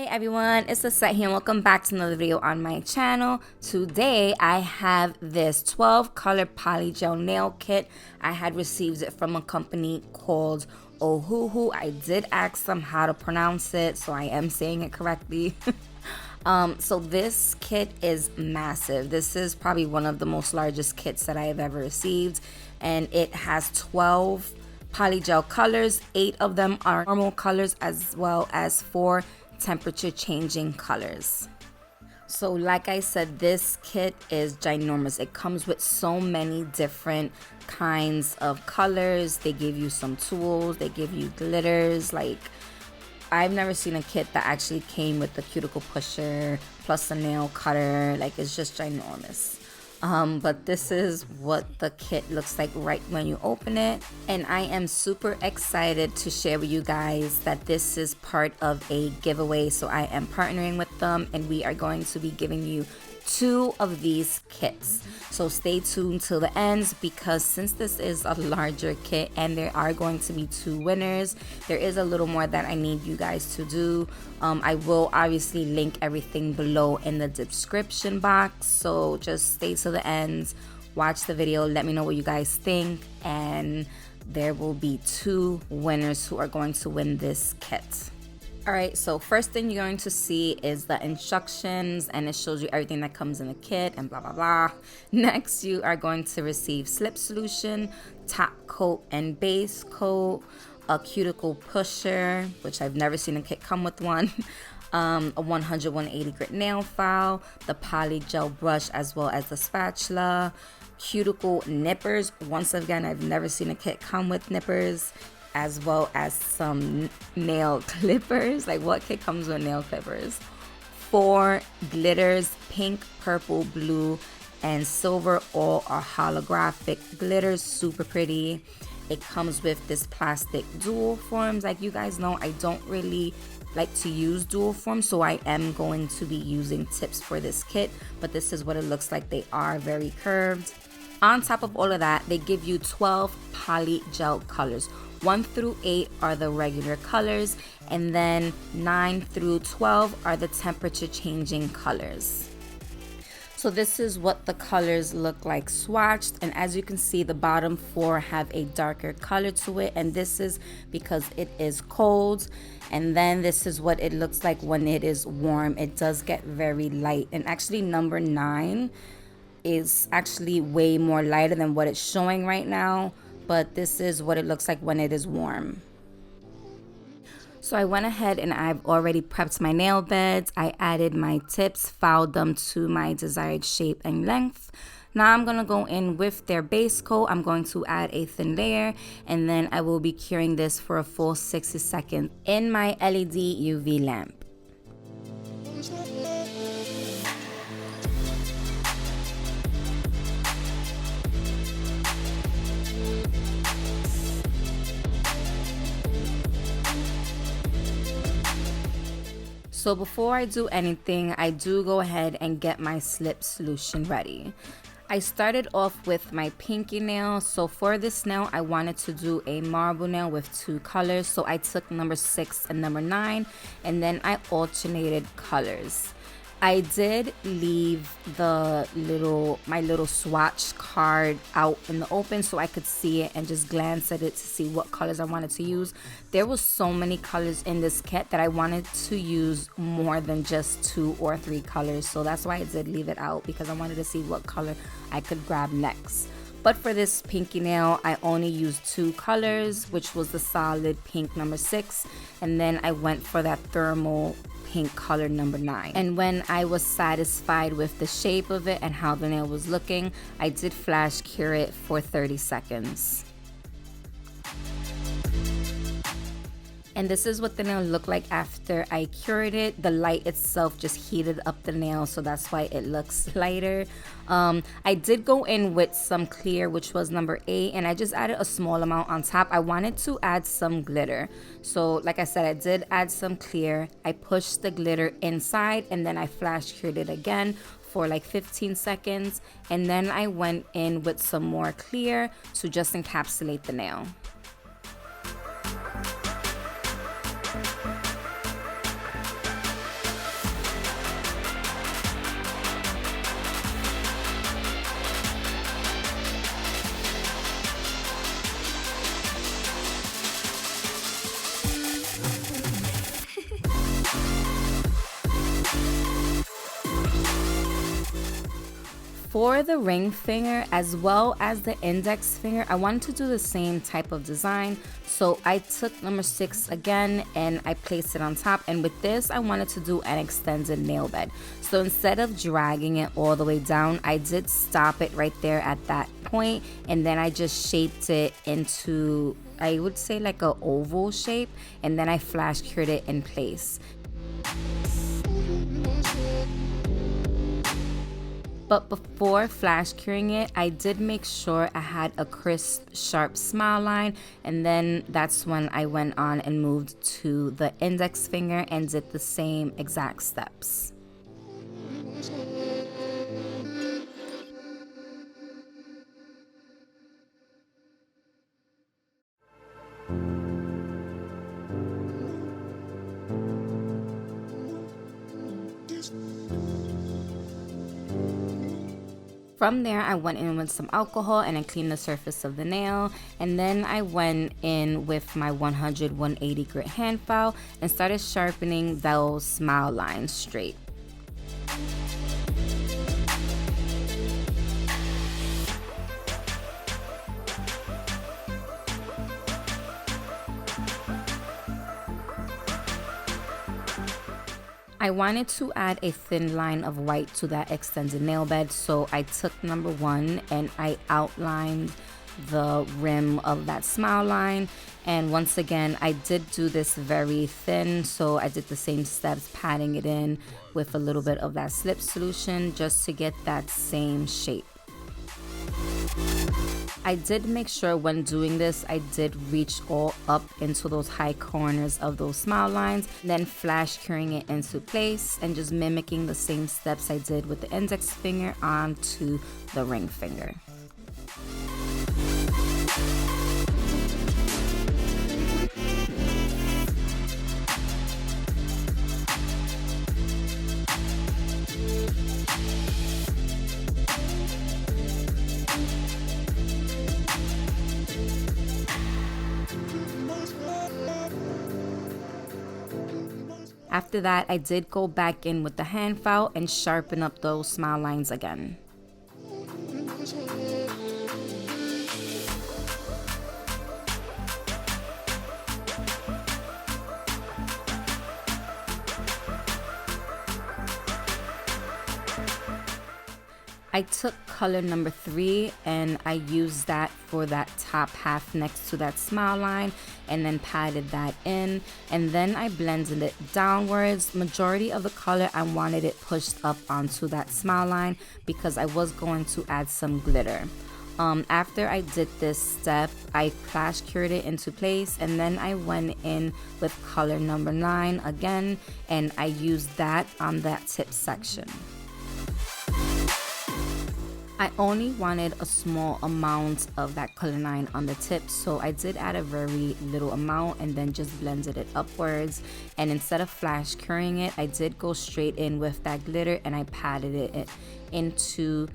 Everyone, it's Lissette here and welcome back to another video on my channel. Today I have this 12 color PolyGel nail kit. I had received it from a company called Ohuhu. I did ask them how to pronounce it, so I am saying it correctly. So this kit is massive. This is probably one of the most largest kits that I have ever received, and it has 12 PolyGel colors. 8 of them are normal colors as well as 4 temperature changing colors. So like I said, this kit is ginormous. It comes with so many different kinds of colors. They give you some tools, they give you glitters. Like, I've never seen a kit that actually came with the cuticle pusher plus a nail cutter. Like, it's just ginormous. But this is what the kit looks like right when you open it, and I am super excited to share with you guys that this is part of a giveaway. So I am partnering with them and we are going to be giving you 2 of these kits. So stay tuned till the end, because since this is a larger kit and there are going to be 2 winners, there is a little more that I need you guys to do. I will obviously link everything below in the description box, so just stay till the end, watch the video, let me know what you guys think, and there will be 2 winners who are going to win this kit. Alright, so first thing you're going to see is the instructions, and it shows you everything that comes in the kit and blah blah blah. Next, you are going to receive slip solution, top coat and base coat, a cuticle pusher, which I've never seen a kit come with one, a 180 grit nail file, the PolyGel brush as well as the spatula, cuticle nippers. Once again, I've never seen a kit come with nippers, as well as some nail clippers. Like, what kit comes with nail clippers? 4 glitters, pink, purple, blue, and silver, all are holographic glitters, super pretty. It comes with this plastic dual forms. Like, you guys know, I don't really like to use dual forms, so I am going to be using tips for this kit, but this is what it looks like. They are very curved. On top of all of that, they give you 12 PolyGel colors. 1 through 8 are the regular colors, and then 9 through 12 are the temperature changing colors. So this is what the colors look like swatched, and as you can see, the bottom 4 have a darker color to it, and this is because it is cold. And then this is what it looks like when it is warm. It does get very light, and actually number 9 is actually way more lighter than what it's showing right now, but this is what it looks like when it is warm. So I went ahead and I've already prepped my nail beds. I added my tips, filed them to my desired shape and length. Now I'm going to go in with their base coat. I'm going to add a thin layer, and then I will be curing this for a full 60 seconds in my LED UV lamp. So before I do anything, I do go ahead and get my slip solution ready. I started off with my pinky nail. So for this nail, I wanted to do a marble nail with 2 colors. So I took number 6 and number 9, and then I alternated colors. I did leave my little swatch card out in the open so I could see it and just glance at it to see what colors I wanted to use. There was so many colors in this kit that I wanted to use more than just 2 or 3 colors. So that's why I did leave it out, because I wanted to see what color I could grab next. But for this pinky nail, I only used 2 colors, which was the solid pink number 6, and then I went for that thermal pink color number 9. And when I was satisfied with the shape of it and how the nail was looking, I did flash cure it for 30 seconds. And this is what the nail looked like after I cured it. The light itself just heated up the nail, so that's why it looks lighter. I did go in with some clear, which was number 8, and I just added a small amount on top. I wanted to add some glitter. So like I said, I did add some clear. I pushed the glitter inside, and then I flash cured it again for like 15 seconds. And then I went in with some more clear to just encapsulate the nail. For the ring finger as well as the index finger, I wanted to do the same type of design. So I took number 6 again and I placed it on top. And with this, I wanted to do an extended nail bed. So instead of dragging it all the way down, I did stop it right there at that point. And then I just shaped it into, I would say like an oval shape. And then I flash cured it in place. But before flash curing it, I did make sure I had a crisp, sharp smile line, and then that's when I went on and moved to the index finger and did the same exact steps. From there, I went in with some alcohol and I cleaned the surface of the nail. And then I went in with my 100-180 grit hand file and started sharpening those smile lines straight. I wanted to add a thin line of white to that extended nail bed, so I took number 1 and I outlined the rim of that smile line. And once again, I did do this very thin, so I did the same steps, patting it in with a little bit of that slip solution just to get that same shape. I did make sure when doing this, I did reach all up into those high corners of those smile lines, then flash curing it into place and just mimicking the same steps I did with the index finger onto the ring finger. After that, I did go back in with the hand file and sharpen up those smile lines again. I took color number 3 and I used that for that top half next to that smile line and then patted that in, and then I blended it downwards. Majority of the color, I wanted it pushed up onto that smile line because I was going to add some glitter. After I did this step, I flash cured it into place and then I went in with color number 9 again and I used that on that tip section. I only wanted a small amount of that color 9 on the tip, so I did add a very little amount and then just blended it upwards. And instead of flash curing it, I did go straight in with that glitter and I patted it into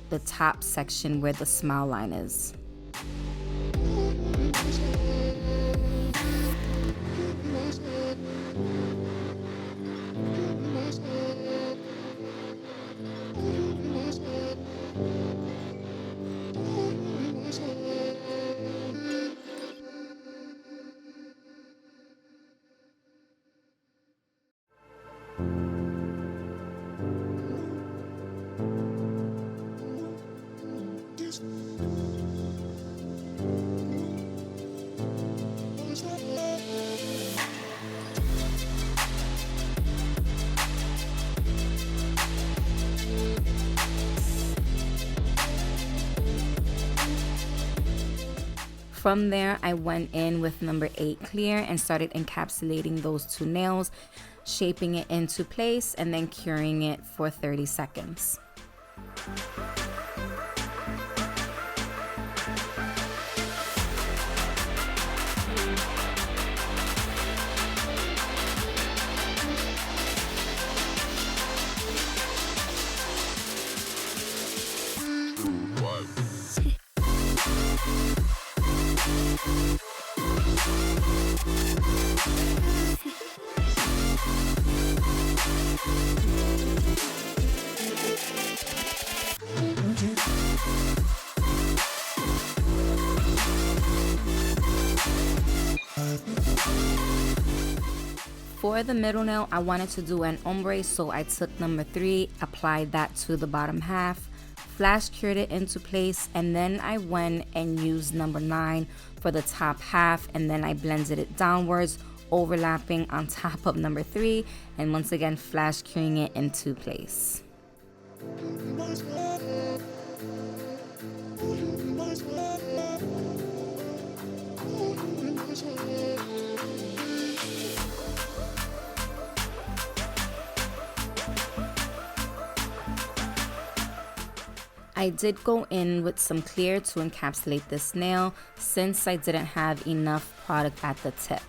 the top section where the smile line is. From there, I went in with number 8 clear and started encapsulating those 2 nails, shaping it into place and then curing it for 30 seconds. For the middle nail, I wanted to do an ombre, so I took number 3, applied that to the bottom half, flash cured it into place, and then I went and used number 9 for the top half, and then I blended it downwards, overlapping on top of number 3, and once again flash curing it into place. I did go in with some clear to encapsulate this nail since I didn't have enough product at the tip.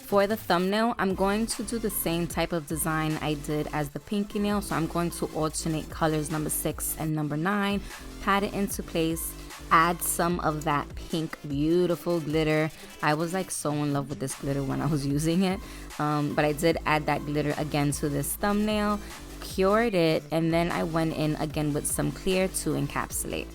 For the thumbnail, I'm going to do the same type of design I did as the pinky nail, so I'm going to alternate colors number 6 and number 9, pat it into place, add some of that pink beautiful glitter. I was like so in love with this glitter when I was using it, but I did add that glitter again to this thumbnail, cured it, and then I went in again with some clear to encapsulate.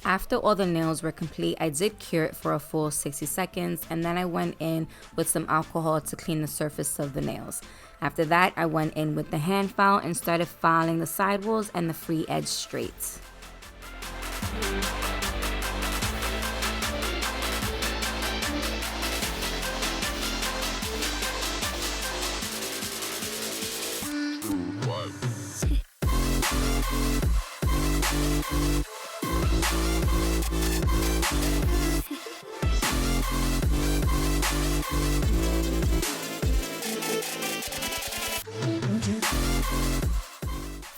After all the nails were complete, I did cure it for a full 60 seconds, and then I went in with some alcohol to clean the surface of the nails. After that, I went in with the hand file and started filing the sidewalls and the free edge straight.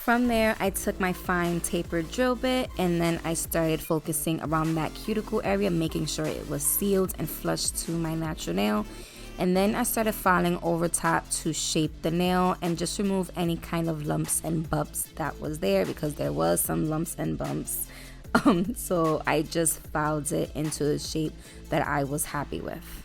From there, I took my fine tapered drill bit and then I started focusing around that cuticle area, making sure it was sealed and flush to my natural nail. And then I started filing over top to shape the nail and just remove any kind of lumps and bumps that was there, because there was some lumps and bumps. So I just filed it into the shape that I was happy with.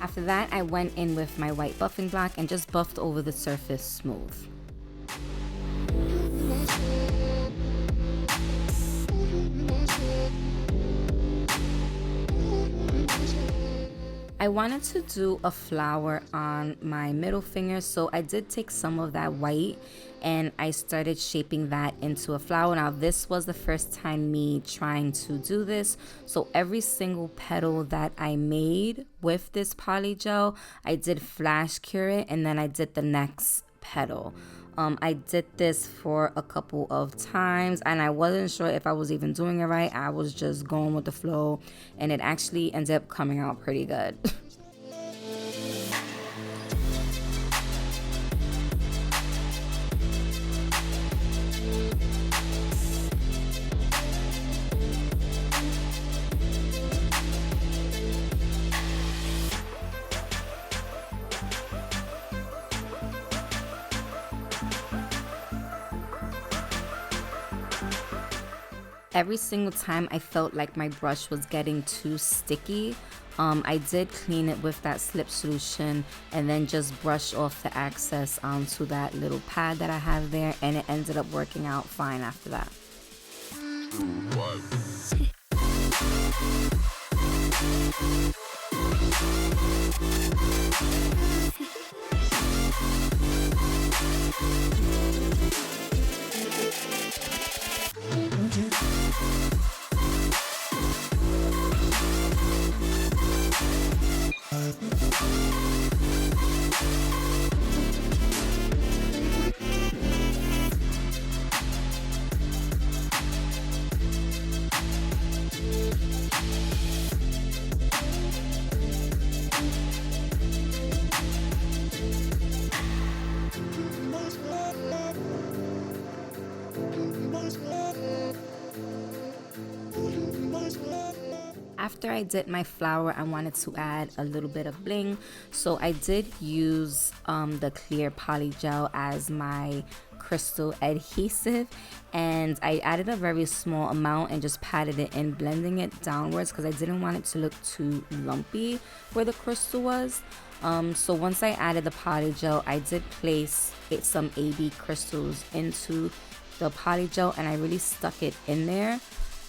After that, I went in with my white buffing block and just buffed over the surface smooth. I wanted to do a flower on my middle finger, so I did take some of that white and I started shaping that into a flower. Now this was the first time me trying to do this, so every single petal that I made with this PolyGel, I did flash cure it and then I did the next petal. I did this for a couple of times and I wasn't sure if I was even doing it right. I was just going with the flow and it actually ended up coming out pretty good. Every single time I felt like my brush was getting too sticky, I did clean it with that slip solution and then just brush off the excess onto that little pad that I have there, and it ended up working out fine after that. After I did my flower, I wanted to add a little bit of bling, so I did use the clear PolyGel as my crystal adhesive, and I added a very small amount and just patted it in, blending it downwards because I didn't want it to look too lumpy where the crystal was. So once I added the PolyGel, I did place some AB crystals into the PolyGel and I really stuck it in there.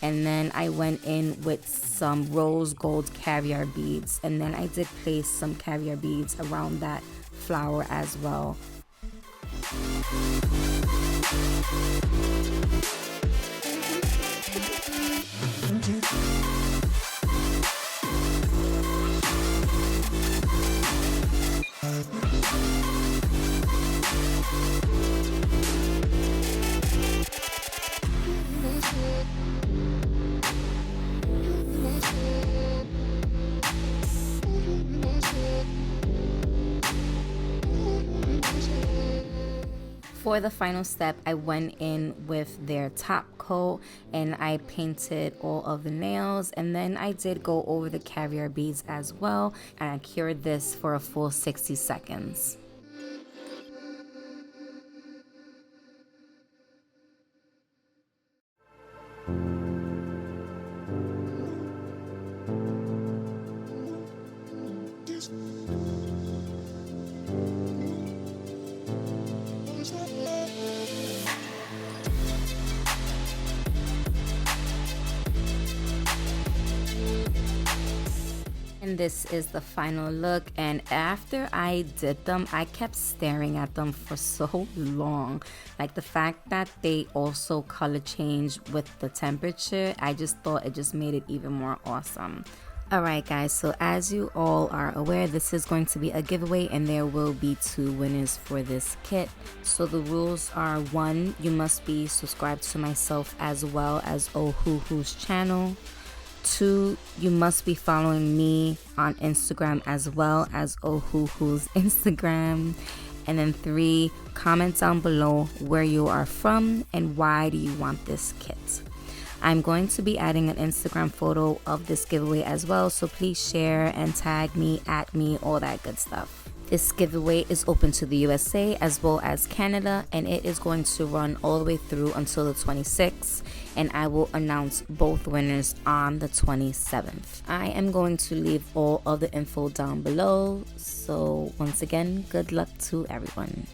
And then I went in with some rose gold caviar beads, and then I did place some caviar beads around that flower as well. For the final step, I went in with their top coat and I painted all of the nails, and then I did go over the caviar beads as well, and I cured this for a full 60 seconds. And this is the final look, and after I did them, I kept staring at them for so long. Like the fact that they also color change with the temperature, I just thought it just made it even more awesome. Alright guys, so as you all are aware, this is going to be a giveaway and there will be 2 winners for this kit. So the rules are: 1, you must be subscribed to myself as well as Ohuhu's channel. 2, you must be following me on Instagram as well as Ohuhu's Instagram. And then 3, comment down below where you are from and why do you want this kit. I'm going to be adding an Instagram photo of this giveaway as well, so please share and tag me, at me, all that good stuff. This giveaway is open to the USA as well as Canada, and it is going to run all the way through until the 26th, and I will announce both winners on the 27th. I am going to leave all of the info down below, so once again, good luck to everyone.